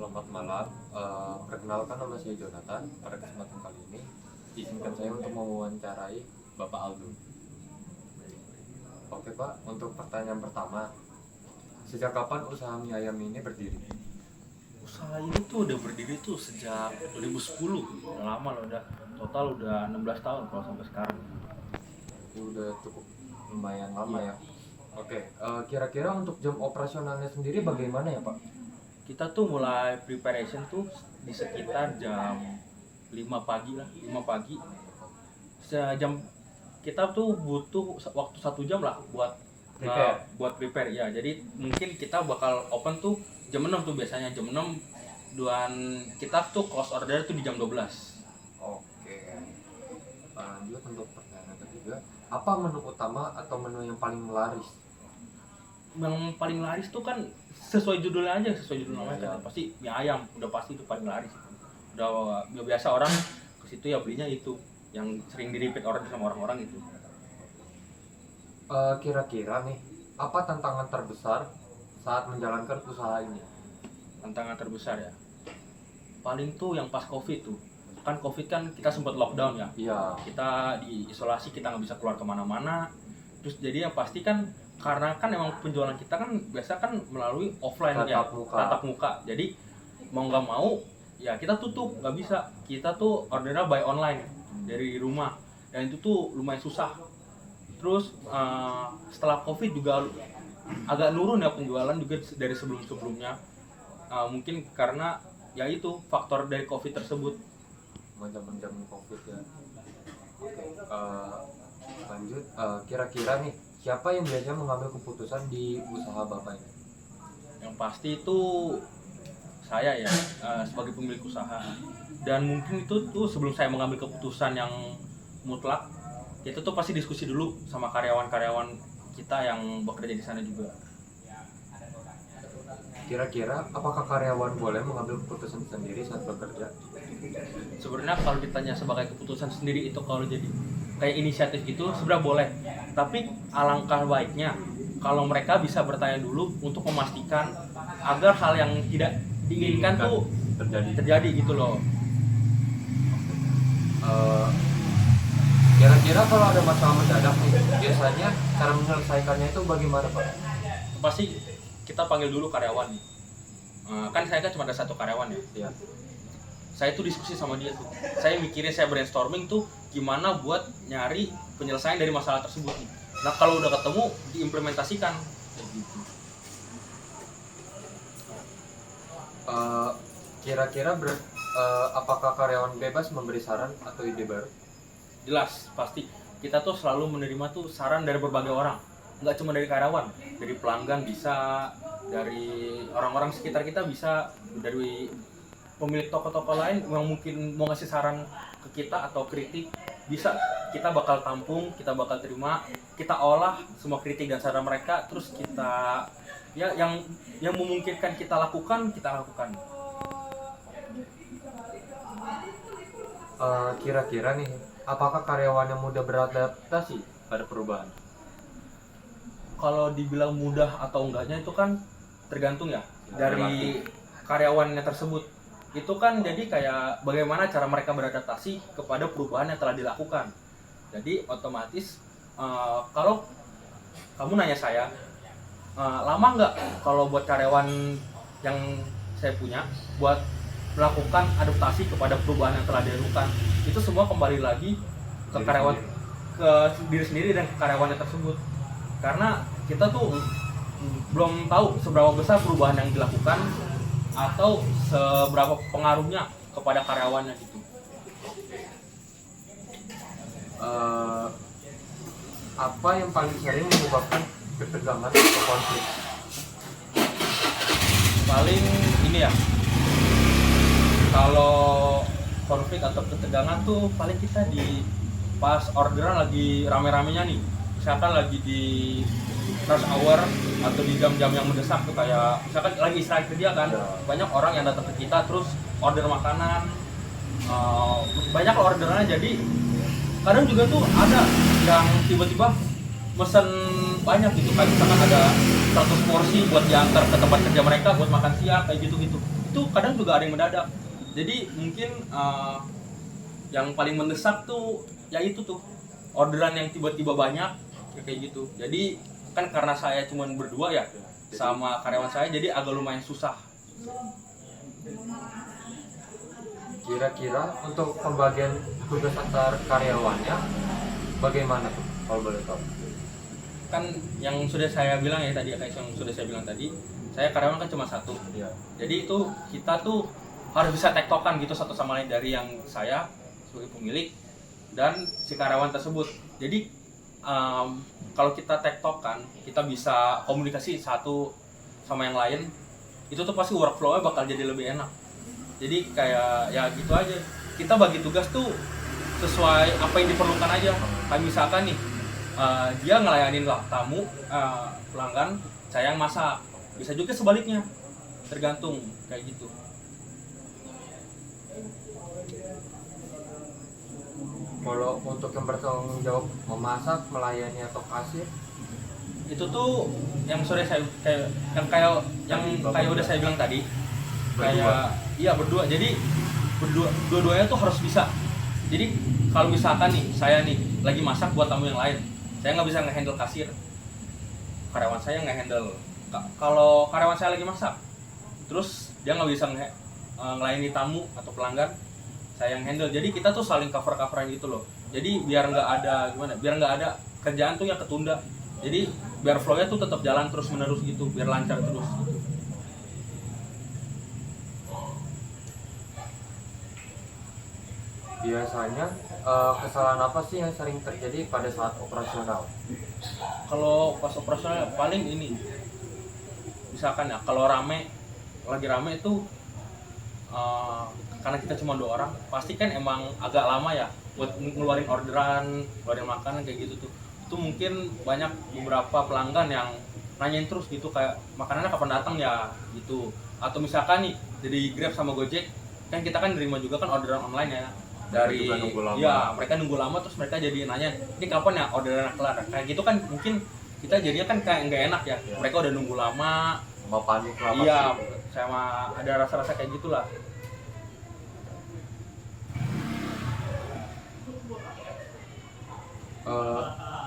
selamat malam. Perkenalkan nama saya Jonathan. Pada kesempatan kali ini, izinkan saya untuk mewawancarai Bapak Aldo. Oke Pak, untuk pertanyaan pertama, sejak kapan usaha mie ayam ini berdiri? Usaha ini tuh udah berdiri tuh sejak 2010. Udah lama loh, total udah 16 tahun kalau sampai sekarang. Itu udah cukup lumayan lama ya. Oke, kira-kira untuk jam operasionalnya sendiri bagaimana ya Pak? Kita tuh mulai preparation tuh di sekitar jam 5 pagi lah, 5 pagi. Sejam kita tuh butuh waktu 1 jam lah buat prepare ya. Jadi mungkin kita bakal open tuh jam 6 tuh biasanya jam 6 dan kita tuh close order tuh di jam 12. Oke, lanjut untuk pertanyaan ketiga, apa menu utama atau menu yang paling laris? Yang paling laris tuh kan sesuai judulnya aja, sesuai judul namanya kan pasti mie ayam, udah pasti itu paling laris. Udah biasa orang ke situ ya belinya itu yang sering di repeat order sama orang-orang itu. Kira-kira nih, apa tantangan terbesar saat menjalankan usaha ini? Tantangan terbesar ya paling tuh yang pas covid tuh kan, covid kan kita sempat lockdown ya. Iya. Kita diisolasi, kita nggak bisa keluar kemana-mana. Terus jadi yang pasti kan karena kan emang penjualan kita kan biasa kan melalui offline tatap muka. Jadi mau nggak mau ya kita tutup, nggak bisa. Kita tuh ordernya by online dari rumah dan itu tuh lumayan susah. Terus setelah covid juga agak nurun ya penjualan juga dari sebelum-sebelumnya. Mungkin karena ya itu faktor dari covid tersebut. Zaman covid ya. Oke, lanjut. Kira-kira nih, siapa yang biasanya mengambil keputusan di usaha Bapak ini? Yang pasti itu saya ya, sebagai pemilik usaha. Dan mungkin itu tuh sebelum saya mengambil keputusan yang mutlak, itu tuh pasti diskusi dulu sama karyawan-karyawan kita yang bekerja di sana juga. Kira-kira apakah karyawan boleh mengambil keputusan sendiri saat bekerja? Sebenarnya kalau ditanya sebagai keputusan sendiri itu kalau jadi kayak inisiatif gitu sebenarnya boleh. Tapi alangkah baiknya kalau mereka bisa bertanya dulu untuk memastikan agar hal yang tidak diinginkan tuh terjadi gitu loh. Kira-kira kalau ada masalah mendadak nih, biasanya cara menyelesaikannya itu bagaimana Pak? Pasti kita panggil dulu karyawan nih. Kan saya kan cuma ada satu karyawan ya. Iya. Saya tuh diskusi sama dia tuh. Saya mikirin, saya brainstorming tuh gimana buat nyari penyelesaian dari masalah tersebut nih. Nah kalau udah ketemu diimplementasikan kayak gitu. Kira-kira apakah karyawan bebas memberi saran atau ide baru? Jelas pasti kita tuh selalu menerima tuh saran dari berbagai orang, nggak cuma dari karyawan, dari pelanggan bisa, dari orang-orang sekitar kita bisa, dari pemilik toko-toko lain yang mungkin mau ngasih saran ke kita atau kritik bisa, kita bakal tampung, kita bakal terima, kita olah semua kritik dan saran mereka, terus kita ya yang memungkinkan kita lakukan. Kira-kira nih, apakah karyawan yang mudah beradaptasi pada perubahan? Kalau dibilang mudah atau enggaknya itu kan tergantung ya dari karyawannya tersebut. Itu kan jadi kayak bagaimana cara mereka beradaptasi kepada perubahan yang telah dilakukan. Jadi otomatis kalau kamu nanya saya, lama nggak kalau buat karyawan yang saya punya buat melakukan adaptasi kepada perubahan yang telah dilakukan, itu semua kembali lagi ke karyawan, ke diri sendiri dan ke karyawannya tersebut. Karena kita tuh belum tahu seberapa besar perubahan yang dilakukan atau seberapa pengaruhnya kepada karyawannya gitu. Apa yang paling sering menyebabkan ketegangan atau konflik? Paling ini ya, kalau konflik atau ketegangan tuh paling kita di pas orderan lagi rame-ramenya nih, misalkan lagi di rush hour atau di jam-jam yang mendesak tuh, kayak misalkan lagi istirahat kerja kan, banyak orang yang datang ke kita terus order makanan, banyak orderannya. Jadi kadang juga tuh ada yang tiba-tiba mesen banyak gitu kan, misalkan ada 100 porsi buat diantar ke tempat kerja mereka buat makan siang kayak gitu-gitu. Itu itu kadang juga ada yang mendadak. Jadi mungkin yang paling mendesak tuh ya itu tuh orderan yang tiba-tiba banyak kayak gitu. Jadi kan karena saya cuma berdua ya sama karyawan saya, jadi agak lumayan susah. Kira-kira untuk pembagian tugas antar karyawannya bagaimana tuh kalau boleh tahu? Kan yang sudah saya bilang ya tadi, kayak yang sudah saya bilang tadi, saya karyawan kan cuma satu. Iya. Jadi itu kita tuh harus bisa tektokan gitu satu sama lain, dari yang saya sebagai pemilik dan si karyawan tersebut. Jadi kalau kita tektokan, kita bisa komunikasi satu sama yang lain, itu tuh pasti workflow-nya bakal jadi lebih enak. Jadi kayak ya gitu aja, kita bagi tugas tuh sesuai apa yang diperlukan aja. Kayak misalkan nih dia ngelayanin lah tamu, pelanggan, saya yang masak. Bisa juga sebaliknya, tergantung kayak gitu. Kalau untuk yang bertanggung jawab memasak, melayani atau kasir, Itu tuh yang sudah saya kayak udah saya bilang tadi, kayak iya berdua. Jadi dua-duanya tuh harus bisa. Jadi kalau misalkan nih saya nih lagi masak buat tamu yang lain, saya nggak bisa ngehandle kasir, karyawan saya ngehandle. Kalau karyawan saya lagi masak, terus dia nggak bisa ngelayani tamu atau pelanggan, saya yang handle. Jadi kita tuh saling cover-coveran gitu loh. Jadi biar nggak ada biar nggak ada kerjaan tuh yang ketunda. Jadi biar flow-nya tuh tetap jalan terus menerus gitu, biar lancar terus gitu. biasanya kesalahan apa sih yang sering terjadi pada saat operasional? Kalau pas operasional paling ini, misalkan ya kalau lagi rame itu karena kita cuma 2 orang, pasti kan emang agak lama ya buat ngeluarin orderan, ngeluarin makanan kayak gitu tuh. Itu mungkin banyak beberapa pelanggan yang nanyain terus gitu, kayak makanannya kapan datang ya gitu. Atau misalkan nih dari Grab sama Gojek, kan kita kan nerima juga kan orderan online ya, dari Mereka juga nunggu lama. ya mereka nunggu lama, terus mereka jadi nanya ini kapan ya orderan kelar, kayak gitu kan mungkin kita jadinya kan kayak nggak enak ya. Mereka udah nunggu lama, Sama panik lah iya, pasti. sama ada rasa-rasa kayak gitulah.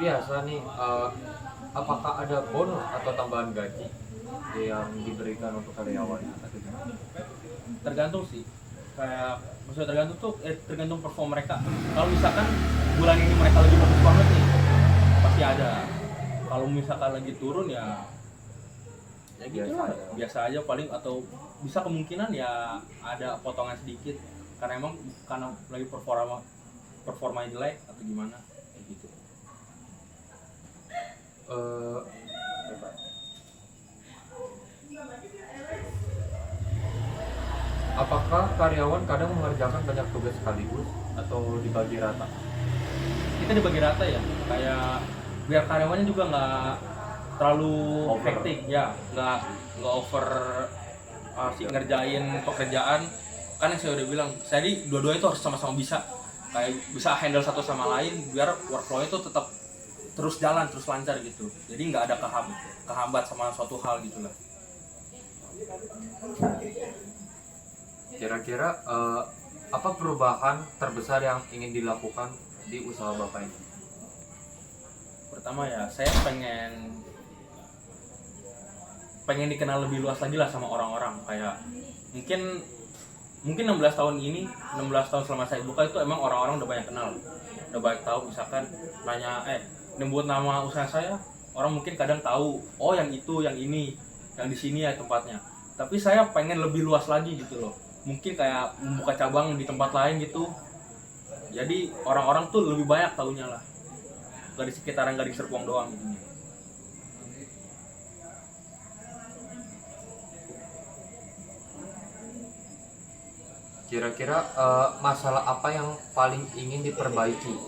Biasa nih, apakah ada bonus atau tambahan gaji yang diberikan untuk karyawan atau gimana? Tergantung sih, kayak maksudnya tergantung tuh tergantung perform mereka. Kalau misalkan bulan ini mereka lagi bagus banget nih, pasti ada. Kalau misalkan lagi turun ya gitu Biasa lah, aja. biasa aja paling, atau bisa kemungkinan ya ada potongan sedikit karena emang karena lagi performa jelek atau gimana kayak gitu. Apakah karyawan kadang mengerjakan banyak tugas sekaligus atau dibagi rata? Kita dibagi rata ya, kayak biar karyawannya juga nggak terlalu Over. hektik ya, nggak over si ngerjain pekerjaan. Kan yang saya udah bilang, saya di dua-duanya itu harus sama-sama bisa, kayak bisa handle satu sama lain biar workflow itu tetap terus jalan, terus lancar gitu. Jadi nggak ada kehambat sama suatu hal gitulah. Kira-kira apa perubahan terbesar yang ingin dilakukan di usaha Bapak ini? Pertama ya, saya pengen dikenal lebih luas lagi lah sama orang-orang. Kayak mungkin 16 tahun ini, 16 tahun selama saya buka itu emang orang-orang udah banyak kenal, udah banyak tahu. Misalkan nanya nyebut nama usaha saya, orang mungkin kadang tahu, oh yang itu, yang ini, yang di sini ya tempatnya. Tapi saya pengen lebih luas lagi gitu loh, mungkin kayak membuka cabang di tempat lain gitu. Jadi orang-orang tuh lebih banyak taunya lah, gak di sekitaran Gading Serpong doang gitu. Kira-kira masalah apa yang paling ingin diperbaiki?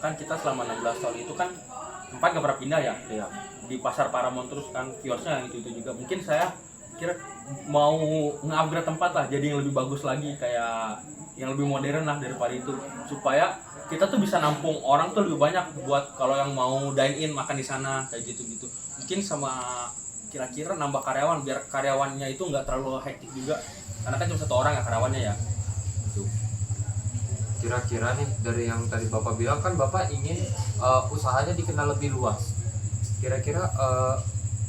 Kan kita selama 16 tahun itu kan tempat gak pernah pindah ya, Ya, di pasar Paramount terus kan, kiosnya yang itu juga. Mungkin saya kira mau nge-upgrade tempat lah, jadi yang lebih bagus lagi, kayak yang lebih modern lah daripada itu, supaya kita tuh bisa nampung orang tuh lebih banyak buat kalau yang mau dine in makan di sana kayak gitu. Mungkin sama kira-kira nambah karyawan biar karyawannya itu nggak terlalu hektik juga, karena kan cuma 1 orang ya karyawannya ya. Gitu. Kira-kira nih dari yang tadi Bapak bilang kan Bapak ingin usahanya dikenal lebih luas. Kira-kira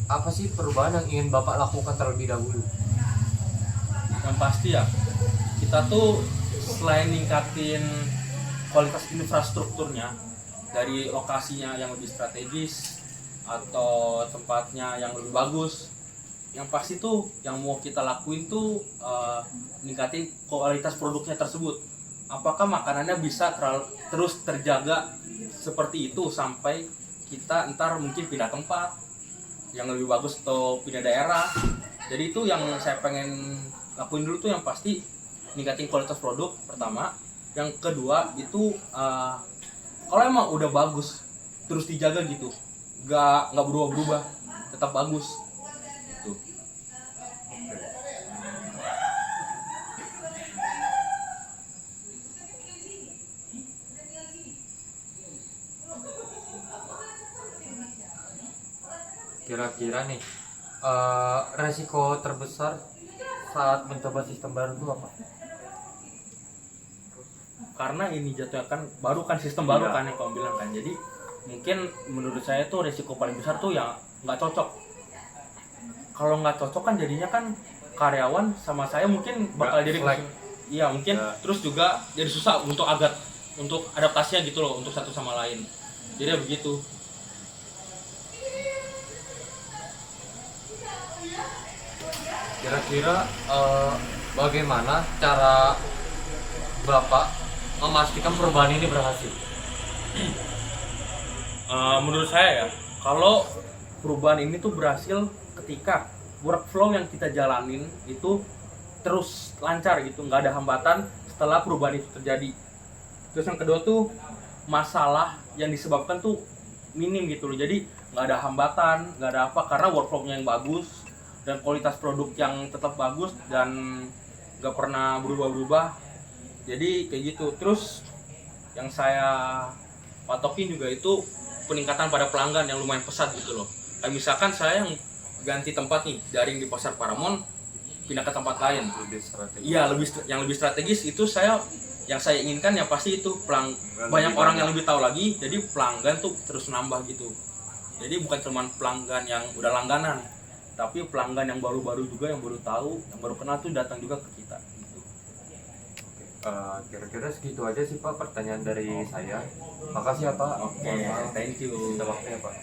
apa sih perubahan yang ingin Bapak lakukan terlebih dahulu? Yang pasti ya, kita tuh selain ningkatin kualitas infrastrukturnya dari lokasinya yang lebih strategis atau tempatnya yang lebih bagus, yang pasti tuh yang mau kita lakuin tuh ningkatin kualitas produknya tersebut. Apakah makanannya bisa terus terjaga seperti itu sampai kita ntar mungkin pindah tempat yang lebih bagus atau pindah daerah. Jadi itu yang saya pengen lakuin dulu tuh, yang pasti ningkatin kualitas produk pertama. Yang kedua itu kalau emang udah bagus terus dijaga gitu, nggak berubah-berubah, tetap bagus tuh. Kira-kira nih resiko terbesar saat mencoba sistem baru itu apa? Karena ini jatuhnya kan baru kan, sistem baru Iya. kan yang kamu bilang kan, jadi mungkin menurut saya tuh resiko paling besar tuh yang nggak cocok. Kalau nggak cocok kan jadinya kan karyawan sama saya mungkin bakal Nggak jadi selek. iya mungkin Ya. terus juga jadi susah untuk adaptasinya gitu loh, untuk satu sama lain. Jadi ya begitu. Kira-kira bagaimana cara Bapak memastikan perubahan ini berhasil? Menurut saya ya, kalau perubahan ini tuh berhasil ketika workflow yang kita jalanin itu terus lancar gitu, nggak ada hambatan setelah perubahan itu terjadi. Terus yang kedua tuh masalah yang disebabkan tuh minim gitu loh, jadi nggak ada hambatan, nggak ada apa, karena workflow-nya yang bagus dan kualitas produk yang tetap bagus dan nggak pernah berubah-berubah. Jadi kayak gitu. Terus yang saya patokin juga itu peningkatan pada pelanggan yang lumayan pesat gitu loh. Kayak misalkan saya yang ganti tempat nih dari yang di Pasar Paramount pindah ke tempat lain. Lebih strategis. Iya, yang lebih strategis itu yang saya inginkan ya pasti itu banyak orang yang lebih tahu lagi, jadi pelanggan tuh terus nambah gitu. Jadi bukan cuma pelanggan yang udah langganan, tapi pelanggan yang baru-baru juga, yang baru tahu, yang baru kenal tuh datang juga ke kita gitu. Kira-kira segitu aja sih Pak pertanyaan dari saya. Makasih ya Pak. Oke, Mohon maaf. thank you. Minta waktunya Pak.